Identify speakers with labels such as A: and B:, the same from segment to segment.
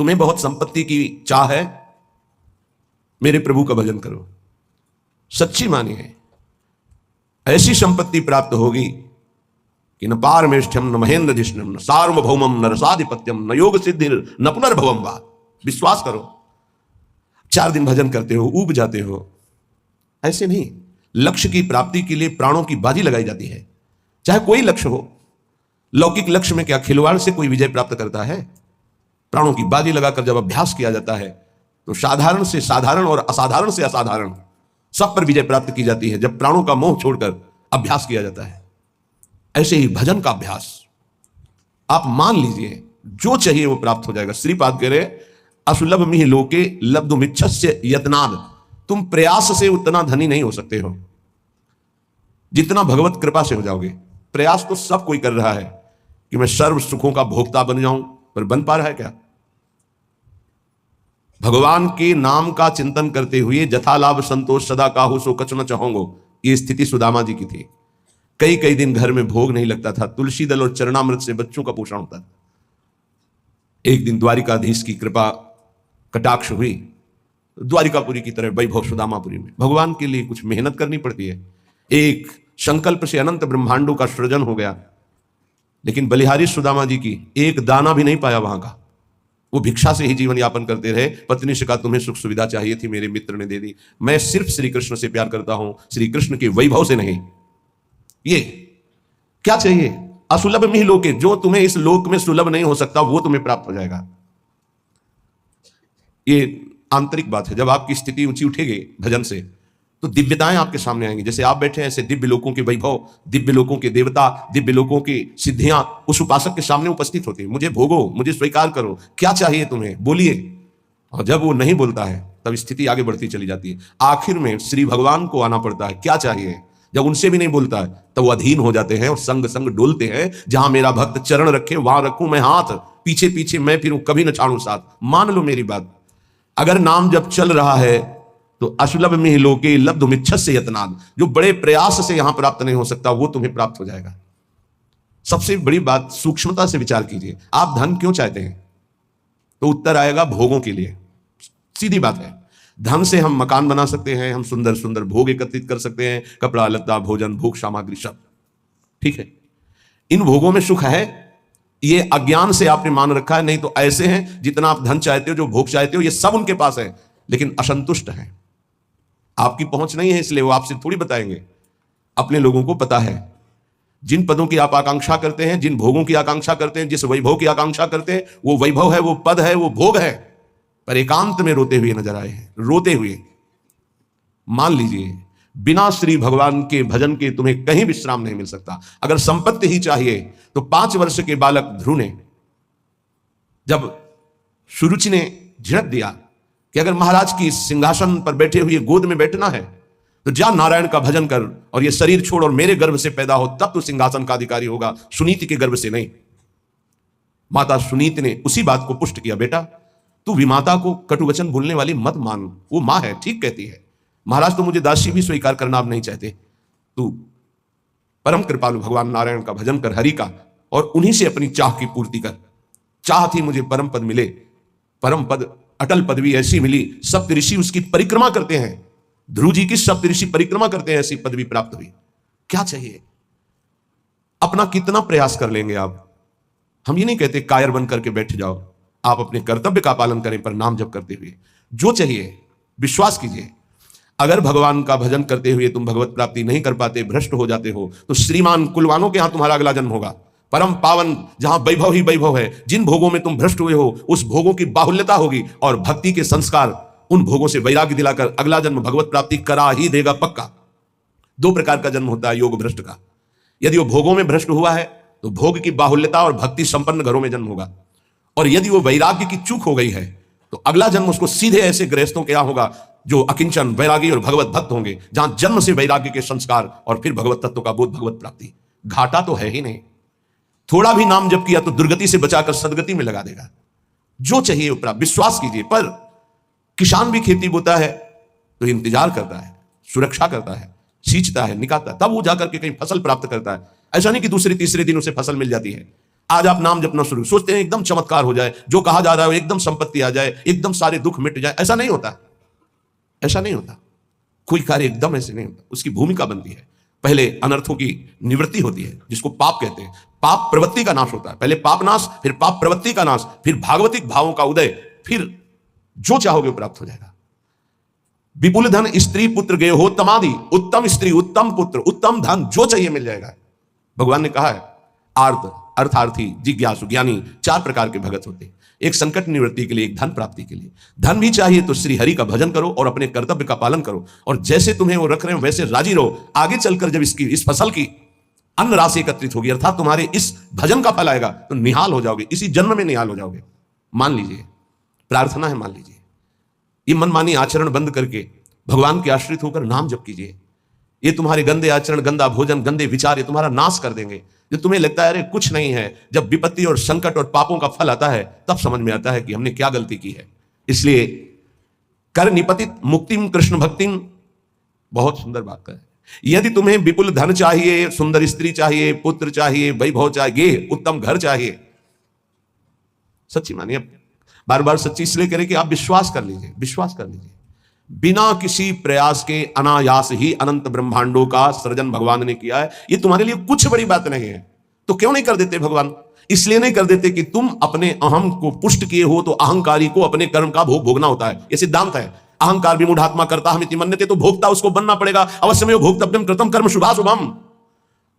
A: तुम्हें बहुत संपत्ति की चाह है, मेरे प्रभु का भजन करो। सच्ची मानिए, ऐसी संपत्ति प्राप्त होगी कि न पारमेष्ठ्यम न महेंद्र जिष्णम न सार्वभौमम न रसाधिपत्यम न योग सिद्धि न पुनर्भवम वा। विश्वास करो। 4 दिन भजन करते हो, ऊब जाते हो, ऐसे नहीं। लक्ष्य की प्राप्ति के लिए प्राणों की बाजी लगाई जाती है, चाहे कोई लक्ष्य हो। लौकिक लक्ष्य में क्या खिलवाड़ से कोई विजय प्राप्त करता है? प्राणों की बाजी लगाकर जब अभ्यास किया जाता है तो साधारण से साधारण और असाधारण से असाधारण सब पर विजय प्राप्त की जाती है, जब प्राणों का मोह छोड़कर अभ्यास किया जाता है। ऐसे ही भजन का अभ्यास आप मान लीजिए, जो चाहिए वो प्राप्त हो जाएगा। श्रीपाद कह रहे असुलभ मिह लोके लब्धुमिच्छस्य यत्नाद। तुम प्रयास से उतना धनी नहीं हो सकते हो जितना भगवत कृपा से हो जाओगे। प्रयास तो सब कोई कर रहा है कि मैं सर्व सुखों का भोक्ता बन जाऊं, पर बन पा रहा है क्या? भगवान के नाम का चिंतन करते हुए जथा लाभ संतोष सदा काहू सो कछु न चाहोंगो, ये स्थिति सुदामा जी की थी। कई कई दिन घर में भोग नहीं लगता था, तुलसी दल और चरणामृत से बच्चों का पोषण होता था। एक दिन द्वारिकाधीश की कृपा कटाक्ष हुई, द्वारिकापुरी की तरह वैभव सुदामापुरी में। भगवान के लिए कुछ मेहनत करनी पड़ती है। एक संकल्प से अनंत ब्रह्मांडों का सृजन हो गया, लेकिन बलिहारी सुदामा जी की एक दाना भी नहीं पाया वहां का। वो भिक्षा से ही जीवन यापन करते रहे। पत्नी से कहा तुम्हें सुख सुविधा चाहिए थी, मेरे मित्र ने दे दी। मैं सिर्फ श्री कृष्ण से प्यार करता हूं, श्री कृष्ण के वैभव से नहीं। ये क्या चाहिए? असुलभ मिह लोके, जो तुम्हें इस लोक में सुलभ नहीं हो सकता वो तुम्हें प्राप्त हो जाएगा। ये आंतरिक बात है। जब आपकी स्थिति ऊंची उठेगी भजन से तो दिव्यताएं आपके सामने आएंगी। जैसे आप बैठे हैं, ऐसे दिव्य लोकों के वैभव, दिव्य लोकों के देवता, दिव्य लोकों की सिद्धियां उस उपासक के सामने उपस्थित होती है। मुझे भोगो, मुझे स्वीकार करो, क्या चाहिए तुम्हें, बोलिए। और जब वो नहीं बोलता है तब स्थिति आगे बढ़ती चली जाती है। आखिर में श्री भगवान को आना पड़ता है, क्या चाहिए। जब उनसे भी नहीं बोलता है तब वो अधीन हो जाते हैं और संग संग डोलते हैं। जहां मेरा भक्त चरण रखे वहां रखूं मैं हाथ, पीछे पीछे मैं फिरूं, कभी न छाड़ूं साथ। मान लो मेरी बात, अगर नाम जब चल रहा है तो असुलभ मिह लोके लब्धुमिच्छस्य यत्नाद, जो बड़े प्रयास से यहां प्राप्त नहीं हो सकता वो तुम्हें प्राप्त हो जाएगा। सबसे बड़ी बात, सूक्ष्मता से विचार कीजिए। आप धन क्यों चाहते हैं? तो उत्तर आएगा भोगों के लिए। सीधी बात है। धन से हम मकान बना सकते हैं, हम सुंदर सुंदर भोग एकत्रित कर सकते हैं, कपड़ा लत्ता भोजन भोग सामग्री सब ठीक है। इन भोगों में सुख है, ये अज्ञान से आपने मान रखा है। नहीं तो ऐसे हैं जितना आप धन चाहते हो, जो भोग चाहते हो, ये सब उनके पास है, लेकिन असंतुष्ट हैं। आपकी पहुंच नहीं है, इसलिए वो आपसे थोड़ी बताएंगे। अपने लोगों को पता है। जिन पदों की आप आकांक्षा करते हैं, जिन भोगों की आकांक्षा करते हैं, जिस वैभव की आकांक्षा करते हैं, वो वैभव है, वो पद है, वो भोग है, पर एकांत में रोते हुए नजर आए हैं। रोते हुए। मान लीजिए, बिना श्री भगवान के भजन के तुम्हें कहीं विश्राम नहीं मिल सकता। अगर संपत्ति ही चाहिए तो 5 वर्ष के बालक ध्रुव ने जब सुरुचि ने झिड़क दिया कि अगर महाराज की सिंहासन पर बैठे हुए गोद में बैठना है तो जा नारायण का भजन कर और ये शरीर छोड़ और मेरे गर्भ से पैदा हो, तब तो सिंहासन का अधिकारी होगा, सुनीति के गर्भ से नहीं। माता सुनीति ने उसी बात को पुष्ट किया, बेटा तू विमाता को कटु वचन बोलने वाली मत मान, वो मां है, ठीक कहती है। महाराज तो मुझे दासी भी स्वीकार करना आप नहीं चाहते, तू परम कृपालु भगवान नारायण का भजन कर, हरि का, और उन्हीं से अपनी चाह की पूर्ति कर। चाह थी मुझे परम पद मिले, परम पद अटल पदवी ऐसी मिली, सप्त ऋषि उसकी परिक्रमा करते हैं, ध्रुव जी की सप्त ऋषि परिक्रमा करते हैं, ऐसी पदवी प्राप्त हुई। क्या चाहिए? अपना कितना प्रयास कर लेंगे आप? हम ये नहीं कहते कायर बन करके बैठ जाओ, आप अपने कर्तव्य का पालन करें पर नाम जप करते हुए। जो चाहिए विश्वास कीजिए, अगर भगवान का भजन करते हुए तुम भगवत प्राप्ति नहीं कर पाते, भ्रष्ट हो जाते हो, तो श्रीमान कुलवानों के यहां तुम्हारा अगला जन्म होगा। परम पावन जहां वैभव ही वैभव है, जिन भोगों में तुम भ्रष्ट हुए हो उस भोगों की बाहुल्यता होगी, और भक्ति के संस्कार उन भोगों से वैराग्य दिलाकर अगला जन्म भगवत प्राप्ति करा ही देगा पक्का। 2 प्रकार का जन्म होता है योग भ्रष्ट का। यदि वो भोगों में भ्रष्ट हुआ है तो भोग की बाहुल्यता और भक्ति संपन्न घरों में जन्म होगा, और यदि वो वैराग्य की चूक हो गई है तो अगला जन्म उसको सीधे ऐसे गृहस्थों के यहां होगा जो अकिंचन वैरागी और भगवत भक्त होंगे, जहां जन्म से वैराग्य के संस्कार और फिर भगवत तत्व का बोध, भगवत प्राप्ति। घाटा तो है ही नहीं। थोड़ा भी नाम जप किया तो दुर्गति से बचाकर सदगति में लगा देगा। जो चाहिए वो प्राप्त, विश्वास कीजिए। पर किसान भी खेती बोता है तो इंतजार करता है, सुरक्षा करता है, सींचता है, निकालता है, तब वो जाकर के कहीं फसल प्राप्त करता है। ऐसा नहीं कि दूसरे तीसरे दिन उसे फसल मिल जाती है। आज आप नाम जपना शुरू, सोचते हैं एकदम चमत्कार हो जाए, जो कहा जा रहा है एकदम संपत्ति आ जाए, एकदम सारे दुख मिट जाए। ऐसा नहीं होता, ऐसा नहीं होता। कोई कार्य एकदम ऐसे नहीं होता, उसकी भूमिका बनती है। पहले अनर्थों की निवृत्ति होती है, जिसको पाप कहते हैं। पाप प्रवृत्ति का नाश होता है, पहले पाप नाश, फिर पाप प्रवृत्ति का नाश, फिर भागवतिक भावों का उदय, फिर जो चाहोगे वो प्राप्त हो जाएगा। विपुल धन स्त्री पुत्र गए हो तमादि, उत्तम स्त्री उत्तम पुत्र उत्तम धन जो चाहिए मिल जाएगा। भगवान ने कहा है आर्त अर्थार्थी जिज्ञासु ज्ञानी चार प्रकार के भगत होते हैं। एक संकट निवृत्ति के लिए, एक धन प्राप्ति के लिए। धन भी चाहिए तो श्री हरि का भजन करो और अपने कर्तव्य का पालन करो, और जैसे तुम्हें वो रख रहे हो वैसे राजी रहो। आगे चलकर जब इस फसल की अन्न राशि एकत्रित होगी, अर्थात तुम्हारे इस भजन का फल आएगा, तो निहाल हो जाओगे, इसी जन्म में निहाल हो जाओगे। मान लीजिए, प्रार्थना है, मान लीजिए, ये मनमानी आचरण बंद करके भगवान के आश्रित होकर नाम जप कीजिए। ये तुम्हारे गंदे आचरण, गंदा भोजन, गंदे विचार, ये तुम्हारा नाश कर देंगे। जो तुम्हें लगता है अरे कुछ नहीं है, जब विपत्ति और संकट और पापों का फल आता है तब समझ में आता है कि हमने क्या गलती की है। इसलिए कर निपतित मुक्तिम कृष्ण भक्तिम, बहुत सुंदर बात है। यदि तुम्हें विपुल धन चाहिए, सुंदर स्त्री चाहिए, पुत्र चाहिए, वैभव चाहिए, उत्तम घर चाहिए, सच्ची मानिए, बार बार सच्ची इसलिए करें कि आप विश्वास कर लीजिए, विश्वास कर लीजिए। बिना किसी प्रयास के अनायास ही अनंत ब्रह्मांडों का सृजन भगवान ने किया है। ये तुम्हारे लिए कुछ बड़ी बात नहीं है, तो क्यों नहीं कर देते भगवान? इसलिए नहीं कर देते कि तुम अपने अहम को पुष्ट किए हो, तो अहंकारी को अपने कर्म का भोग भोगना होता है। ये सिद्धांत है। अहंकार भी मूढ़ात्मा करता हम इति मन्यते, तो भोगता उसको बनना पड़ेगा। अवश्य में भोक्तव्यम कृतम कर्म शुभाशुभम।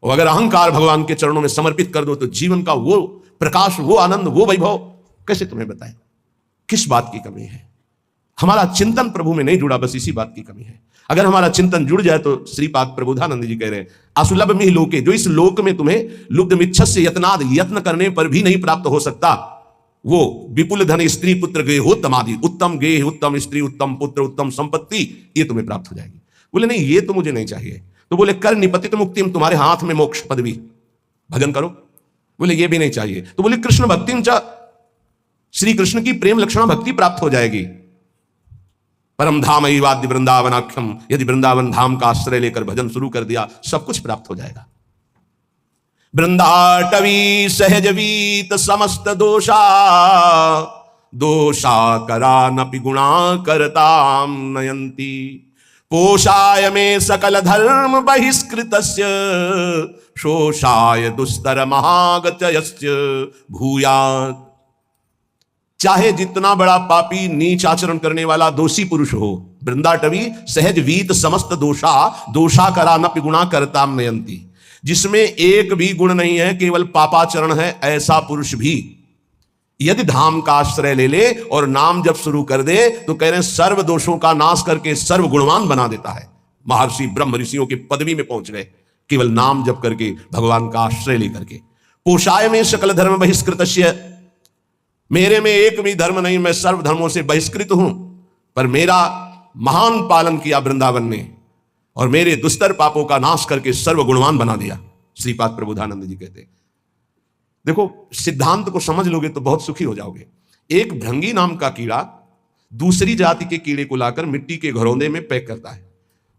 A: और अगर अहंकार भगवान के चरणों में समर्पित कर दो तो जीवन का वो प्रकाश, वो आनंद, वो वैभव कैसे तुम्हें बताएं? किस बात की कमी है? हमारा चिंतन प्रभु में नहीं जुड़ा, बस इसी बात की कमी है। अगर हमारा चिंतन जुड़ जाए तो श्रीपाद प्रबोधानंद जी कह रहे हैं असुलभ मिह लोके, जो इस लोक में तुम्हें लुब्ध मिच्छस्य यत्नाद, यत्न करने पर भी नहीं प्राप्त हो सकता, वो विपुल धन स्त्री पुत्र गेह हो तमादि, उत्तम गेह, उत्तम स्त्री, उत्तम पुत्र, उत्तम संपत्ति, ये तुम्हें प्राप्त हो जाएगी। बोले नहीं, ये तो मुझे नहीं चाहिए। तो बोले कर निपतित मुक्तिम, तुम्हारे हाथ में मोक्ष पदवी, भजन करो। बोले ये भी नहीं चाहिए। तो बोले कृष्ण भक्तिम च, श्री कृष्ण की प्रेम लक्षणा भक्ति प्राप्त हो जाएगी। परम धाम वाद्य वृंदावनाख्यम, यदि वृंदावन धाम का आश्रय लेकर भजन शुरू कर दिया, सब कुछ प्राप्त हो जाएगा। वृंदाटवी सहजवीत समस्त दोषा, दोषा करा नपि गुणा करताम नयंती, पोषाय में सकल धर्म बहिष्कृतस्य, शोषाय दुस्तर महागतयस्य भूयात्। चाहे जितना बड़ा पापी, नीच आचरण करने वाला, दोषी पुरुष हो, वृंदाटवी सहज वीत समस्त दोषा, दोषा करा नपि गुणा करताम नयंती, जिसमें एक भी गुण नहीं है, केवल पापाचरण है, ऐसा पुरुष भी यदि धाम का आश्रय ले ले और नाम जब शुरू कर दे, तो कह रहे हैं सर्व दोषों का नाश करके सर्व गुणवान बना देता है। महर्षि ब्रह्म ऋषियों की पदवी में पहुंच गए केवल नाम जप करके, भगवान का आश्रय लेकर के। पोषाय में सकल धर्म बहिष्कृतस्य, मेरे में एक भी धर्म नहीं, मैं सर्व धर्मों से बहिष्कृत हूं, पर मेरा महान पालन किया वृंदावन ने और मेरे दुस्तर पापों का नाश करके सर्व गुणवान बना दिया। श्रीपाद प्रबोधानंद जी कहते हैं, देखो सिद्धांत को समझ लोगे तो बहुत सुखी हो जाओगे। एक भृंगी नाम का कीड़ा दूसरी जाति के कीड़े को लाकर मिट्टी के घरौंदे में पैक करता है,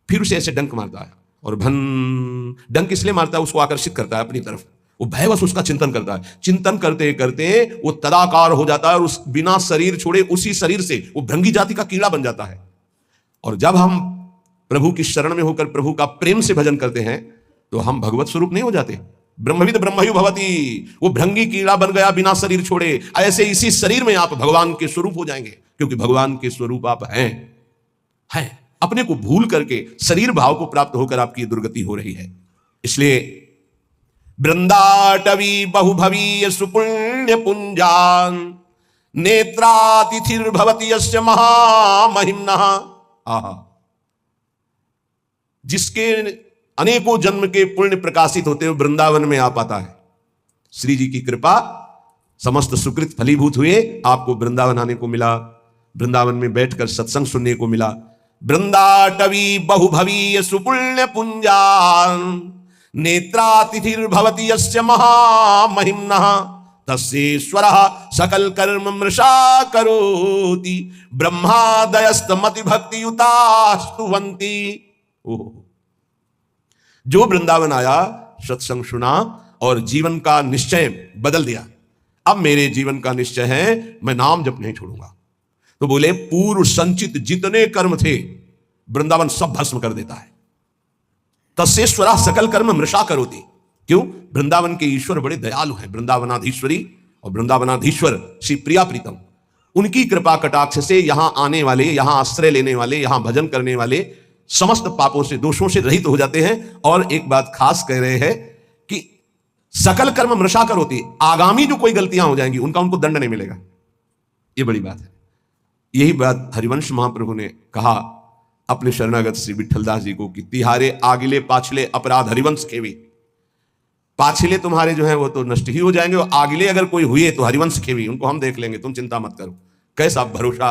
A: फिर उसे ऐसे डंक मारता है, और भन डंक इसलिए मारता है, उसको आकर्षित करता है अपनी तरफ। वो भयवश उसका चिंतन करता है, चिंतन करते करते वो तदाकार हो जाता है और उस बिना शरीर छोड़े उसी शरीर से वो भृंगी जाति का कीड़ा बन जाता है। और जब हम प्रभु की शरण में होकर प्रभु का प्रेम से भजन करते हैं तो हम भगवत स्वरूप नहीं हो जाते। ब्रह्मविद ब्रह्मयु भवति, वो भृंगी कीड़ा बन गया बिना शरीर छोड़े, ऐसे इसी शरीर में आप भगवान के स्वरूप हो जाएंगे, क्योंकि भगवान के स्वरूप आप हैं। अपने को भूल करके शरीर भाव को प्राप्त होकर आपकी दुर्गति हो रही है। इसलिए वृंदाटवी बहुभवीय सुपुण्य पुंजान, नेत्रातिथिर्भवति यस्य महामहिम्नः। आहा, जिसके अनेकों जन्म के पुण्य प्रकाशित होते हुए वृंदावन में आ पाता है। श्री जी की कृपा, समस्त सुकृत फलीभूत हुए, आपको वृंदावन आने को मिला, वृंदावन में बैठकर सत्संग सुनने को मिला। वृंदाटवी बहुभवीय सुपुण्य पुंजान, नेत्रातिथिर्भवति यस्य महामहिम्नः, तस्येश्वरः सकल कर्म मृषा करोति, ब्रह्मादयस्तमति भक्ति युतास्तुवन्ति। जो वृंदावन आया, सत्संग सुना और जीवन का निश्चय बदल दिया। अब मेरे जीवन का निश्चय है मैं नाम जप नहीं छोड़ूंगा। तो बोले पूर्व संचित जितने कर्म थे वृंदावन सब भस्म कर देता है। तस्येश्वरा सकल कर्म मृषा करोति। क्यों? वृंदावन के ईश्वर बड़े दयालु हैं। वृंदावनाधीश्वरी और वृंदावनाधीश्वर श्री प्रिया प्रीतम, उनकी कृपा कटाक्ष से यहां आने वाले, यहां आश्रय लेने वाले, यहां भजन करने वाले समस्त पापों से, दोषों से रहित हो जाते हैं। और एक बात खास कह रहे हैं कि सकल कर्म मृषा करोति, आगामी जो कोई गलतियां हो जाएंगी उनका उनको दंड नहीं मिलेगा। ये बड़ी बात है। यही बात हरिवंश महाप्रभु ने कहा अपने शरणागत श्री विठलदास जी को कि तिहारे आगिले पाछले अपराध हरिवंश खेवी। पाछले तुम्हारे जो है वो तो नष्ट ही हो जाएंगे, और आगिले अगर कोई हुए तो हरिवंश खेवी, उनको हम देख लेंगे, तुम चिंता मत करो। कैसा भरोसा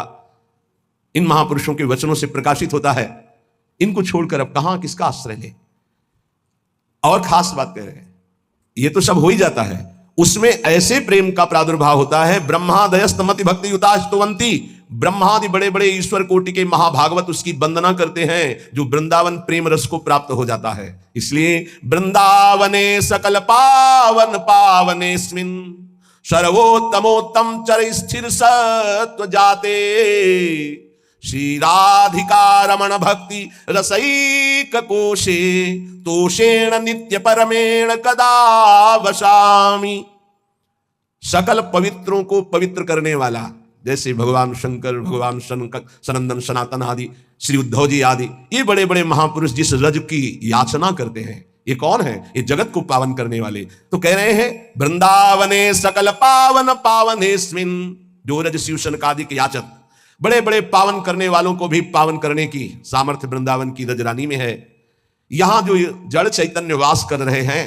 A: इन महापुरुषों के वचनों से प्रकाशित होता है। इनको छोड़कर अब कहां किसका आश्रय ले। और खास बात कह रहे हैं, ये तो सब हो ही जाता है, उसमें ऐसे प्रेम का प्रादुर्भाव होता है। ब्रह्मादयस्तमति भक्ति युतास्तुवंती, ब्रह्मादि बड़े बड़े ईश्वर कोटि के महाभागवत उसकी वंदना करते हैं, जो वृंदावन प्रेम रस को प्राप्त हो जाता है। इसलिए वृंदावने सकल पावन पावनेस्मिन् सर्वोत्तमोत्तम चर स्थिर सत्व जाते श्री राधिका रमण भक्ति रसैक कोशे तोषेण नित्य परमेण कदा वशामि। सकल पवित्रों को पवित्र करने वाला, जैसे भगवान शंकर, भगवान सनंदन सनातन आदि, श्री उद्धव जी आदि, ये बड़े बड़े महापुरुष जिस रज की याचना करते हैं, ये कौन है? ये जगत को पावन करने वाले। तो कह रहे हैं वृंदावने सकल पावन पावनेस्मिन्, जो रज शिव शनकादि के याचक, बड़े बड़े पावन करने वालों को भी पावन करने की सामर्थ्य वृंदावन की रजरानी में है। यहां जो जड़ चैतन्य वास कर रहे हैं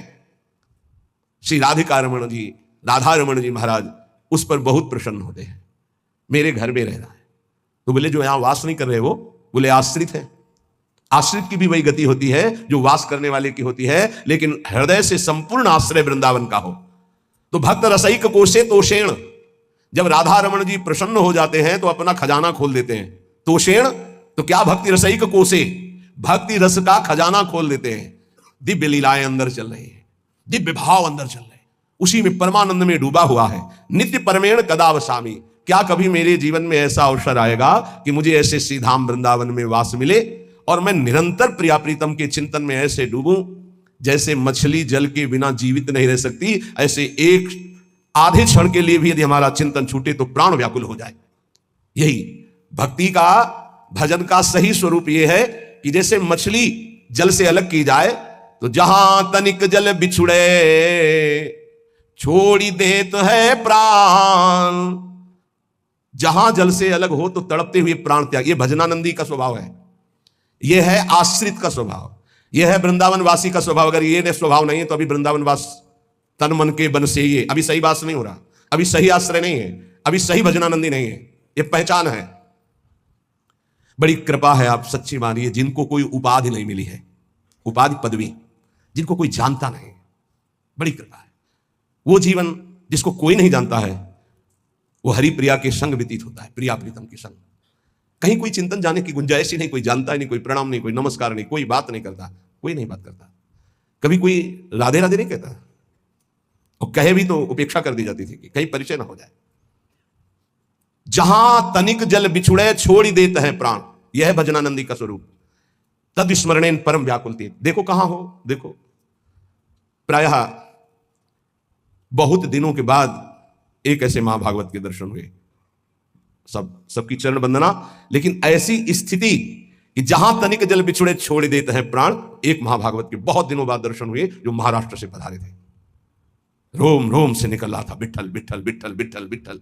A: श्री राधिका रमण जी, राधा रमण जी महाराज, उस पर बहुत प्रसन्न होते हैं। मेरे घर में रह रहा है। तो बोले जो यहां वास नहीं कर रहे वो, बोले आश्रित है। आश्रित की भी वही गति होती है जो वास करने वाले की होती है, लेकिन हृदय से संपूर्ण आश्रय वृंदावन का हो। तो भक्त रसैक कोशे तोषेण, जब राधा रमण जी प्रसन्न हो जाते हैं तो अपना खजाना खोल देते हैं। तोषेण तो क्या? भक्ति रसैक कोशे, भक्ति रस का खजाना खोल देते हैं। दिव्य लीलाएं अंदर चल रही है, दिव्य भाव अंदर चल रहे हैं, उसी में परमानंद में डूबा हुआ है। नित्य परमेण कदा वसामि, क्या कभी मेरे जीवन में ऐसा अवसर आएगा कि मुझे ऐसे श्रीधाम वृंदावन में वास मिले और मैं निरंतर प्रिया प्रीतम के चिंतन में ऐसे डूबूं जैसे मछली जल के बिना जीवित नहीं रह सकती, ऐसे एक आधे क्षण के लिए भी यदि हमारा चिंतन छूटे तो प्राण व्याकुल हो जाए। यही भक्ति का, भजन का सही स्वरूप यह है कि जैसे मछली जल से अलग की जाए तो जहां तनिक जल बिछुड़े छोड़ी देत है प्राण, जहां जल से अलग हो तो तड़पते हुए प्राण त्याग। ये भजनानंदी का स्वभाव है, यह है आश्रित का स्वभाव, यह है वृंदावन वासी का स्वभाव। अगर ये स्वभाव नहीं है तो अभी वृंदावन वास तन मन के बन से ये अभी सही बात नहीं हो रहा, अभी सही आश्रय नहीं है, अभी सही भजनानंदी नहीं है। ये पहचान है। बड़ी कृपा है, आप सच्ची मानिए, जिनको कोई उपाधि नहीं मिली है, उपाधि पदवी, जिनको कोई जानता नहीं, बड़ी कृपा है। वो जीवन जिसको कोई नहीं जानता है वो हरि प्रिया के संग व्यतीत होता है, प्रिया प्रीतम के संग। कहीं कोई चिंतन जाने की गुंजाइश ही नहीं, कोई जानता ही नहीं, कोई प्रणाम नहीं, कोई नमस्कार नहीं, कोई बात नहीं करता, कोई नहीं बात करता, कभी कोई राधे राधे नहीं कहता, और कहे भी तो उपेक्षा कर दी जाती थी कि कहीं परिचय ना हो जाए। जहां तनिक जल बिछुड़े छोड़ ही देते हैं प्राण, यह है भजनानंदी का स्वरूप। तद स्मरणेन परम व्याकुलती। देखो कहां हो, देखो प्रायः बहुत दिनों के बाद एक ऐसे महाभागवत के दर्शन हुए, सबकी चरण वंदना, लेकिन ऐसी स्थिति कि जहां तनिक जल बिछुड़े छोड़ देते हैं प्राण, एक महाभागवत के बहुत दिनों बाद दर्शन हुए जो महाराष्ट्र से पधारे थे। रोम रोम से निकल रहा था विठल विठल विठल विठल विठल।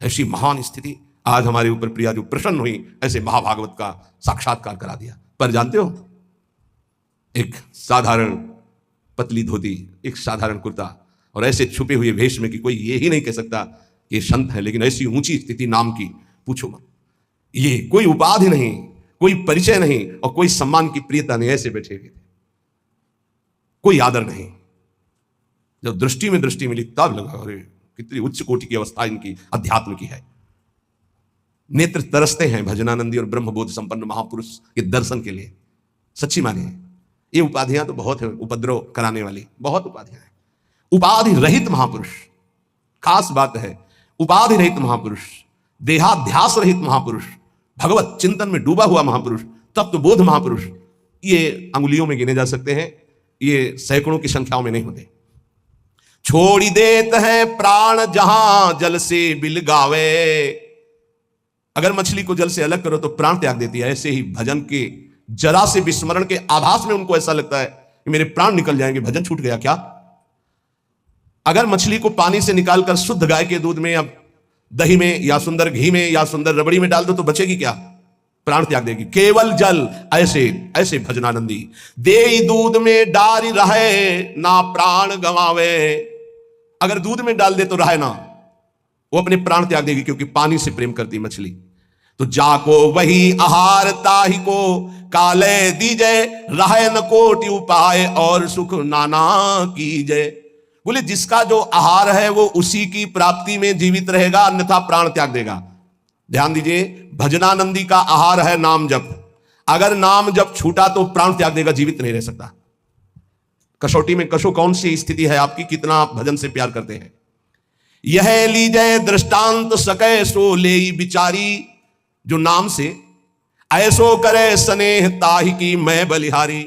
A: ऐसी महान स्थिति आज हमारे ऊपर प्रिया जो प्रसन्न हुई, ऐसे महाभागवत का साक्षात्कार करा दिया। पर जानते हो, एक साधारण पतली धोती, एक साधारण कुर्ता और ऐसे छुपे हुए भेष में कि कोई ये ही नहीं कह सकता कि ये संत है, लेकिन ऐसी ऊंची स्थिति नाम की पूछो मत। ये कोई उपाधि नहीं, कोई परिचय नहीं और कोई सम्मान की प्रियता नहीं, ऐसे बैठे हुए थे, कोई आदर नहीं। जब दृष्टि में दृष्टि मिली तब लगा अरे कितनी उच्च कोटि की अवस्था इनकी अध्यात्म की है। नेत्र तरसते हैं भजनानंदी और ब्रह्मबोध संपन्न महापुरुष के दर्शन के लिए। सच्ची मानिए, ये उपाधियां तो बहुत है, उपद्रव कराने वाली बहुत उपाधियां हैं। उपाधि रहित महापुरुष, खास बात है, उपाधि रहित महापुरुष, देहाध्यास रहित महापुरुष, भगवत चिंतन में डूबा हुआ महापुरुष, तत्व बोध महापुरुष, ये अंगुलियों में गिने जा सकते हैं, ये सैकड़ों की संख्याओं में नहीं होते। छोड़ी देत है प्राण जहां जल से बिल गावे, अगर मछली को जल से अलग करो तो प्राण त्याग देती है, ऐसे ही भजन के जरा से विस्मरण के आभास में उनको ऐसा लगता है कि मेरे प्राण निकल जाएंगे, भजन छूट गया क्या। अगर मछली को पानी से निकालकर शुद्ध गाय के दूध में या दही में या सुंदर घी में या सुंदर रबड़ी में डाल दो तो बचेगी क्या, प्राण त्याग देगी। केवल जल, ऐसे ऐसे भजनानंदी दे दूध में डारी रहे ना प्राण गवावे, अगर दूध में डाल दे तो रहे ना, वो अपने प्राण त्याग देगी, क्योंकि पानी से प्रेम करती मछली। तो जाको वही आहार ताहि को काले दीजे, रहे न कोटि उपाय और सुख नाना कीजे। बोले जिसका जो आहार है वो उसी की प्राप्ति में जीवित रहेगा, अन्यथा प्राण त्याग देगा। ध्यान दीजिए, भजनानंदी का आहार है नाम जप, अगर नाम जप छूटा तो प्राण त्याग देगा, जीवित नहीं रह सकता। कसौटी में कसो कौन सी स्थिति है आपकी, कितना आप भजन से प्यार करते हैं। यह लीजय दृष्टांत सके सो ले बिचारी, जो नाम से ऐसो करे स्नेह ताहि की मैं बलिहारी।